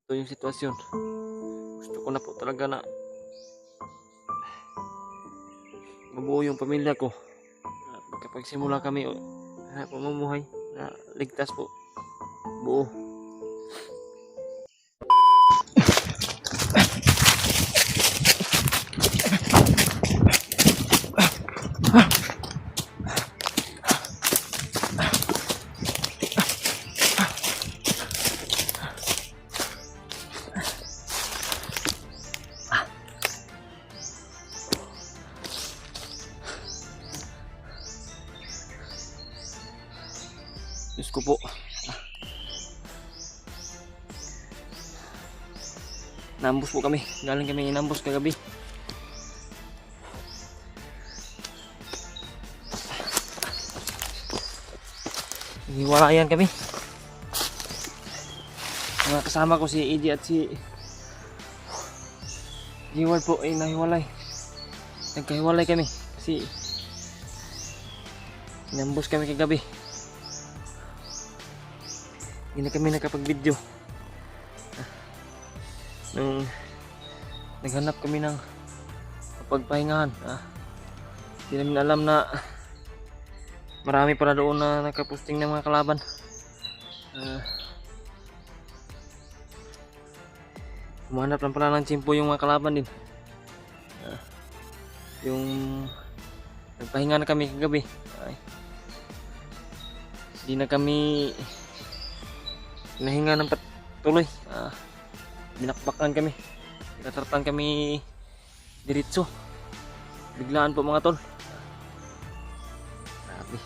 ito yung sitwasyon. Gusto ko na po talaga na mabuo yung pamilya ko. Kapag simula kami pamumuhay na ligtas po, buo. Diyos ko po. Naambus po kami. Galing kami inambus kagabi. Hiwalayan kami. Mga kasama ko si EJ at si Jiwal po ay nahiwalay. Nagkahiwalay kami kasi inambus kami kagabi. Hindi na kami nakapag-video. Nung naghanap kami ng pagpahingahan. Hindi namin alam na marami pala doon na nakaposting ng mga kalaban. Humanap lang pala ng tsimpo yung mga kalaban din. Yung nagpahinga na kami kagabi. Hindi na kami nahinga ng patuloy. Binakbakan kami. Natartan kami diretso. Biglaan po mga tol. Grabe.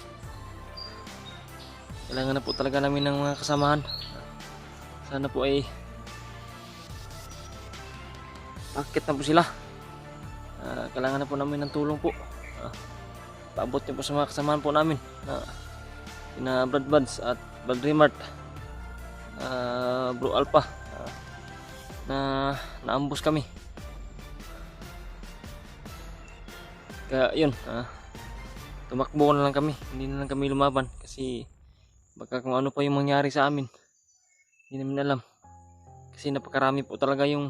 Kailangan na po talaga namin ng mga kasamahan. Sana po ay bakit na po sila. Kailangan na po namin ng tulong po. Paabot niyo po sa mga kasamahan po namin. Sina Brad Buds at Brad Remart. Bro Alpha. Na naambus kami. Kaya yun. Tumakbo na lang kami. Hindi na lang kami lumaban. Kasi baka kung ano pa yung mangyari sa amin. Hindi namin alam. Kasi napakarami po talaga yung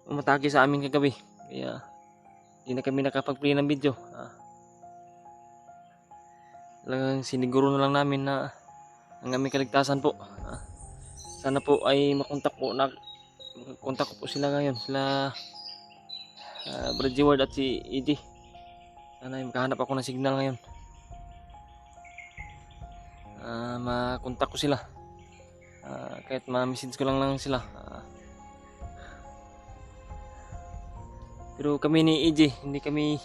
umatake sa amin kagabi. Kaya hindi na kami nakapag-play ng video. Talagang siniguro na lang namin na ang aming kaligtasan po. Sana po ay makontak ko po sila ngayon. Sila Brad Jeward at si ED. Sana ay makahanap ako ng signal ngayon. Makontak ko sila. Kahit ma-message ko lang sila. Pero kami ni EJ, hindi kami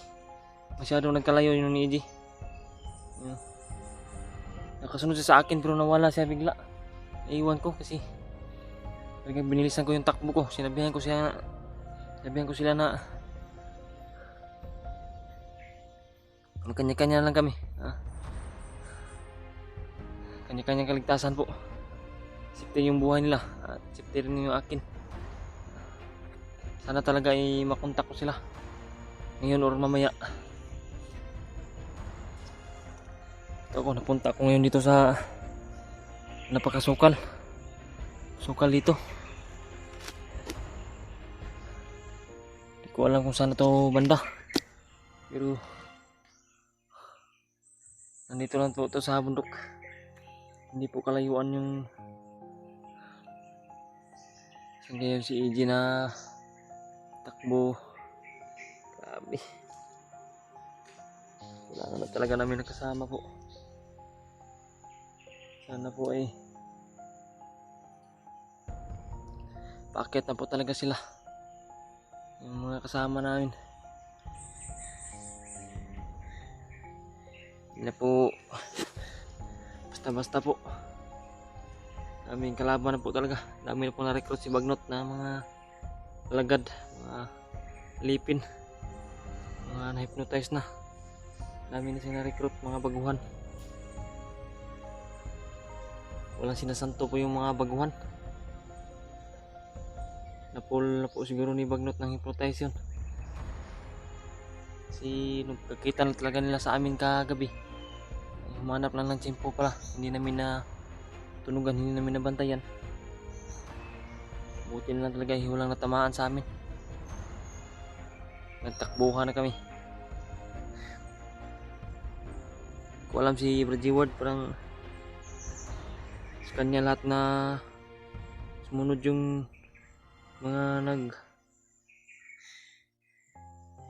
masyadong nagkalayo yun ni EJ. Nakasunod siya sa akin pero nawala siya bigla. Iwan ko kasi talagang binilisan ko yung takbo ko. Sinabihan ko sila na kanya-kanya lang kami. Kanya-kanya kaligtasan po. Safety yung buhay nila at safety rin yung akin. Sana talaga ay makontak ko sila ngayon or mamaya. Napunta ako ngayon dito sa napakasukal dito. Hindi ko alam kung saan to banda, pero nandito lang po ito sa bundok. Hindi po kalayuan yung ngayon si EJ na takbo. Grabe. Kailangan na talaga namin nakasama po. Sana po ay paakit na po talaga sila, yung mga kasama namin. Hindi na po basta-basta po. Daming kalaban na po talaga. Dami na po na-recruit si Bagnot na mga lagad, mga lipin, mga na-hypnotize na. Dami na siya na-recruit, mga baguhan. Walang sinasanto po yung mga baguhan. Napul na po siguro ni Bagnot ng hypnotize yun. Kasi nung kakita na talaga nila sa amin kagabi, humanap lang ng tsimpo pala. Hindi namin na tunugan, hindi namin nabantayan. Buti na lang talaga walang natamaan sa amin. Nagtakbuhan na kami. Ko alam si Bradley Ward, parang sa kanya lahat na sumunod yung mga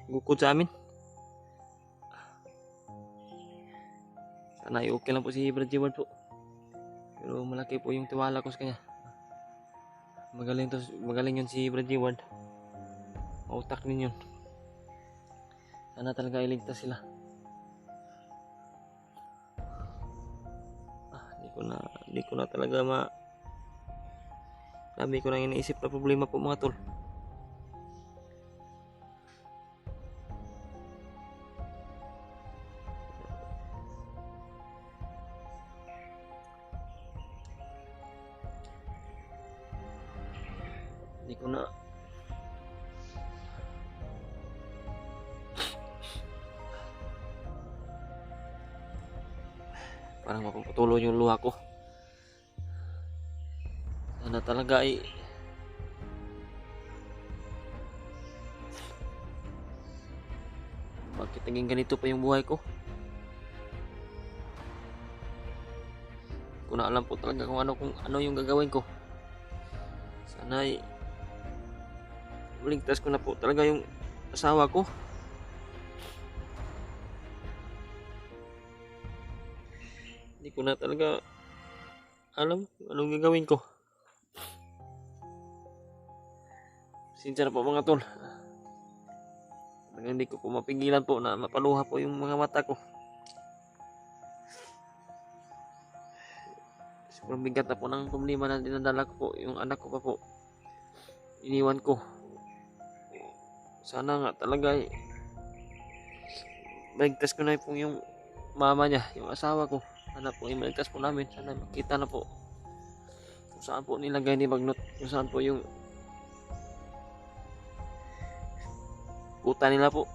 gukod sa amin. Sana ay okay lang po si Bradley Ward po. Pero malaki po yung tiwala ko sa kanya. Magaling yun si Bradley Ward. Mautak din yun. Sana talaga iligtas sila. Hindi ko na talaga dami ko na iniisip na problema po mga tol. Hindi ko na parang mapuputulo yung luha ko. Sana talaga ay bakit naging ganito pa yung buhay ko? Hindi ko na alam po talaga kung ano yung gagawin ko. Sana ay maligtas ko na po talaga yung asawa ko. Hindi ko na talaga alam anong gagawin ko. Sincere po mga tol. Hindi ko po mapigilan po na mapaluha po yung mga mata ko. Sobrang bigat na po ng problema na dinadala ko po. Yung anak ko pa po, iniwan ko. Sana nga talaga maligtas ko na po yung mama niya, yung asawa ko. Sana po maligtas po namin. Sana makita na po kung saan po nilagay ni Bagnot, kung saan po yung puta nila po.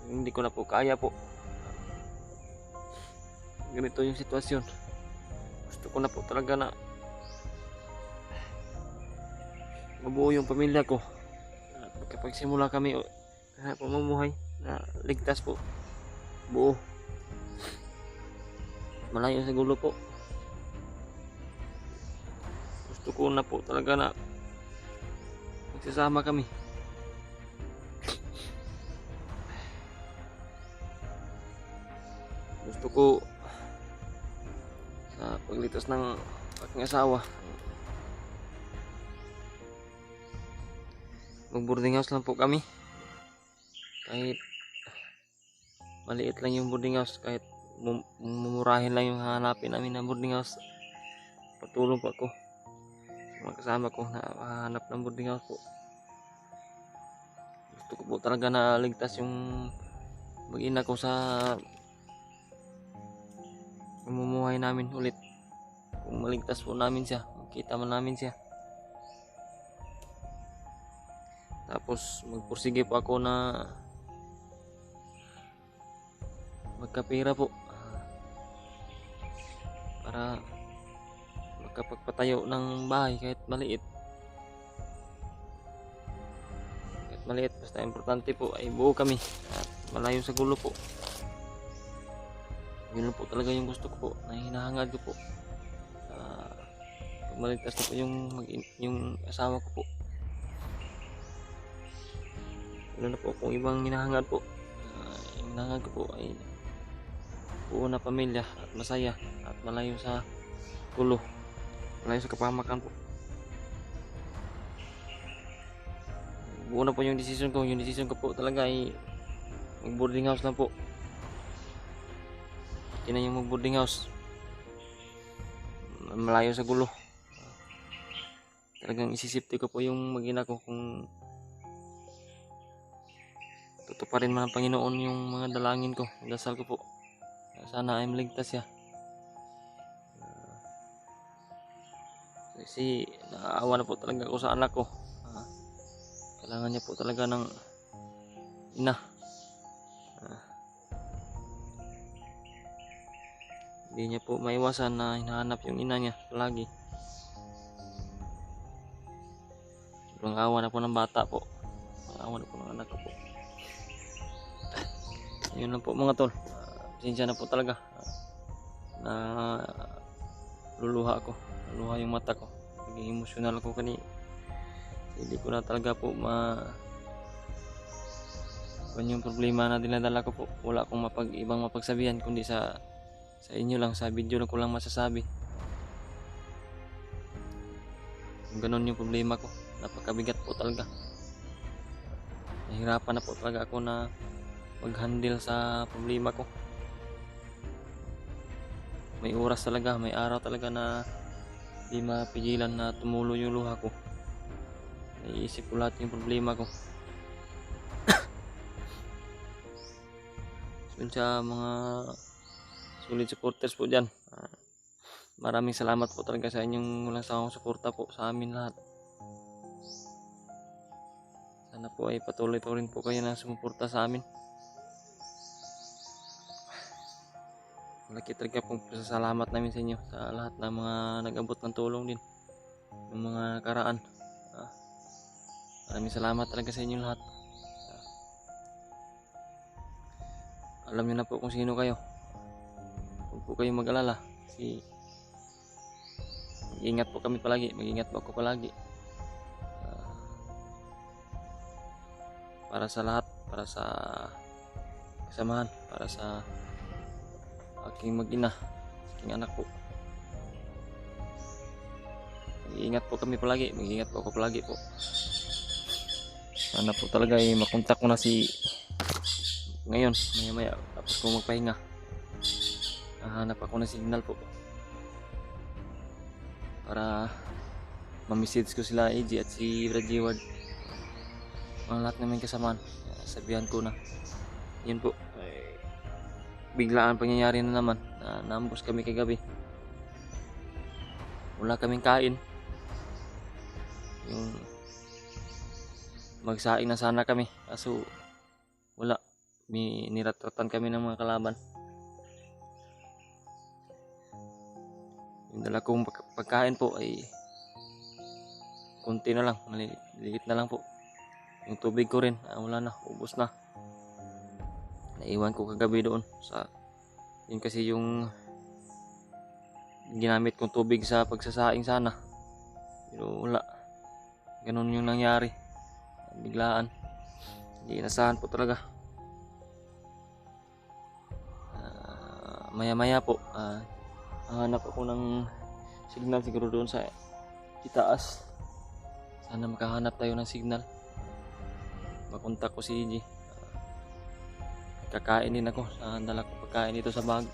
Hindi ko na po kaya po. Ganito yung sitwasyon. Gusto ko na po talaga na mabuo yung pamilya ko. At magkapagsimula kami sa pamumuhay na ligtas po, buo, malayo sa gulo po. Gusto ko na po talaga na magsasama kami. Gusto ko sa paglitas ng aking asawa mag boarding house lang po kami. Kahit maliit lang yung boarding house, kahit mumurahin lang yung hanapin namin na boarding house, patulong po ako sa mga kasama ko na hanap ng boarding house po. Gusto ko po talaga na ligtas yung mag-ina ko sa pamumuhay namin ulit. Kung maligtas po namin siya, makita man namin siya, tapos magpursige po ako na magkapira po para makapagpatayo ng bahay kahit maliit. Basta importante po ay buo kami at malayo sa gulo po. Yun po talaga yung gusto ko po, na hinahangad ko po. Maligtas na po yung asawa ko po. Wala na po kung ibang hinahangad po. Yung hinahangad ko po ay buo na pamilya at masaya at malayo sa gulo, malayo sa kapahamakan po. Buo na po yung decision ko. Yung decision ko po talaga ay mag boarding house lang po. Hindi na yung mag boarding house, malayo sa gulo. Talagang isisipti ko po yung mag-ina ko kung tutuparin man ng Panginoon yung mga dalangin ko, dasal ko po. Sana ay maligtas siya. Kasi naaawa na po talaga ako sa anak ko. Kailangan niya po talaga ng ina. Hindi niya po maiwasan na hinahanap yung ina niya palagi. Sobrang awa na po ng bata po. Awa na po ng anak ko po. Yun lang po mga tol. Pasensya na po talaga. Na luluha ako. Luluha yung mata ko. Naging emosyonal ako kanina. Hindi ko na talaga po kung yung problema na dinadala ko po. Wala akong ibang mapagsabihan kundi sa inyo lang. Sa video lang ko lang masasabi. Kung ganun yung problema ko. Napakabigat po talaga. Nahirapan na po talaga ako na mag-handle sa problema ko. May oras talaga, may araw talaga na di mapigilan na tumulo yung luha ko. Naiisip ko lahat yung problema ko. So sa mga solid supporters po dyan, maraming salamat po talaga sa inyong walang sawang suporta po sa amin lahat. Sana po ay patuloy po rin po kayo na sumuporta sa amin. Malaki talaga pong pasasalamat namin sa inyo sa lahat ng mga nag-abot ng tulong din ng mga nakaraan. Maraming salamat talaga sa inyo lahat. Alam niyo na po kung sino kayo. Huwag po kayong mag-alala kasi mag-ingat po kami palagi, mag-ingat po ako palagi. Para sa lahat, para sa kasamahan, para sa aking mag-ina, aking anak po. Mag-iingat po kami palagi, mag-iingat po ako palagi po. Sana po talaga ay makontak ko na si ngayon, maya tapos ko magpahinga. Hanap ako ng signal po para ma-message ko sila AJ at si Brad Jeward. Ang lahat namin kasamaan, sabihan ko na yun po, biglaan pangyayari na naman. Naambos kami kagabi, wala kaming kain. Yung magsaing na sana kami kaso wala, niratratan kami ng mga kalaban. Yung dala kong pagkain po ay konti na lang, maliit na lang po. Yung tubig ko rin, wala na, ubos na. Naiwan ko kagabi doon sa yun kasi yung ginamit kong tubig sa pagsasaing sana. Pero wala. Ganun yung nangyari. Biglaan. Hindi inasahan po talaga. Maya-maya po, hanap ako ng signal siguro doon sa itaas. Sana makahanap tayo ng signal. Makontak ko si EJ. Kakain din ako. Dala ko pagkain dito sa bag.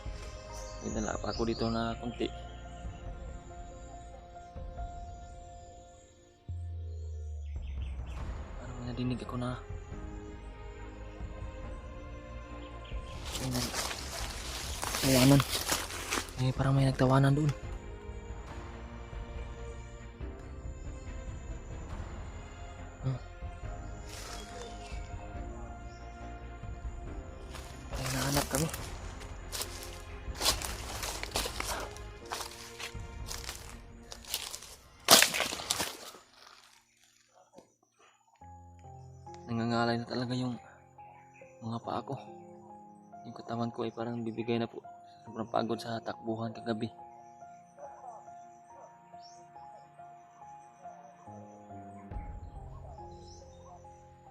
May dala pa ako dito na konti. Parang nadinig ako na tawanan. Parang may nagtawanan doon. Ay, nahanap kami. Nangangalay na talaga yung mga paa ko. Yung katawan ko ay parang bibigay na po. Sobrang pagod sa takbuhan kagabi.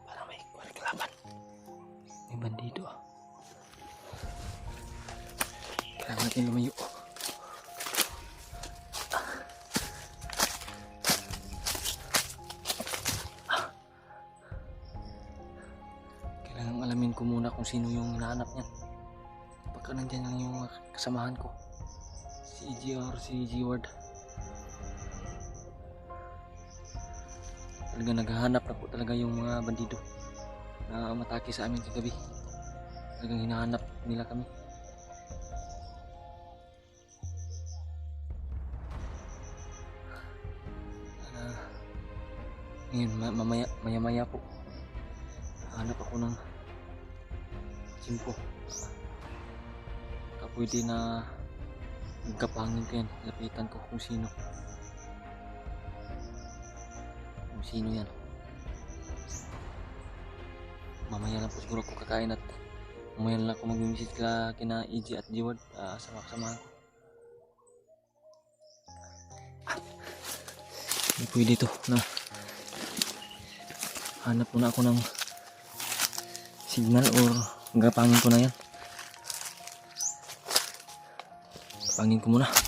Parang may kalaban. May bandido. Kailangan natin lumayo. Kailangan alamin ko muna kung sino yung hinahanap niyan. Baka nandyan lang yung kasamahan ko, si EJ or si Jeward. Talaga naghahanap na po talaga yung mga bandido na matake sa amin kagabi. Talagang hinahanap nila kami. Ngayon maya-maya po hanap ako ng simpo. Pwede na magkapangin ko yan. Lapitan ko kung sino. Kung sino yan. mamaya lang po siguro ako kakain at mamaya lang ako mag-visit kina EJ at Jiward. Sama-sama ko. Hindi pwede to na hanap muna ako ng signal or gapangin ko na yan. Gapangin ko muna.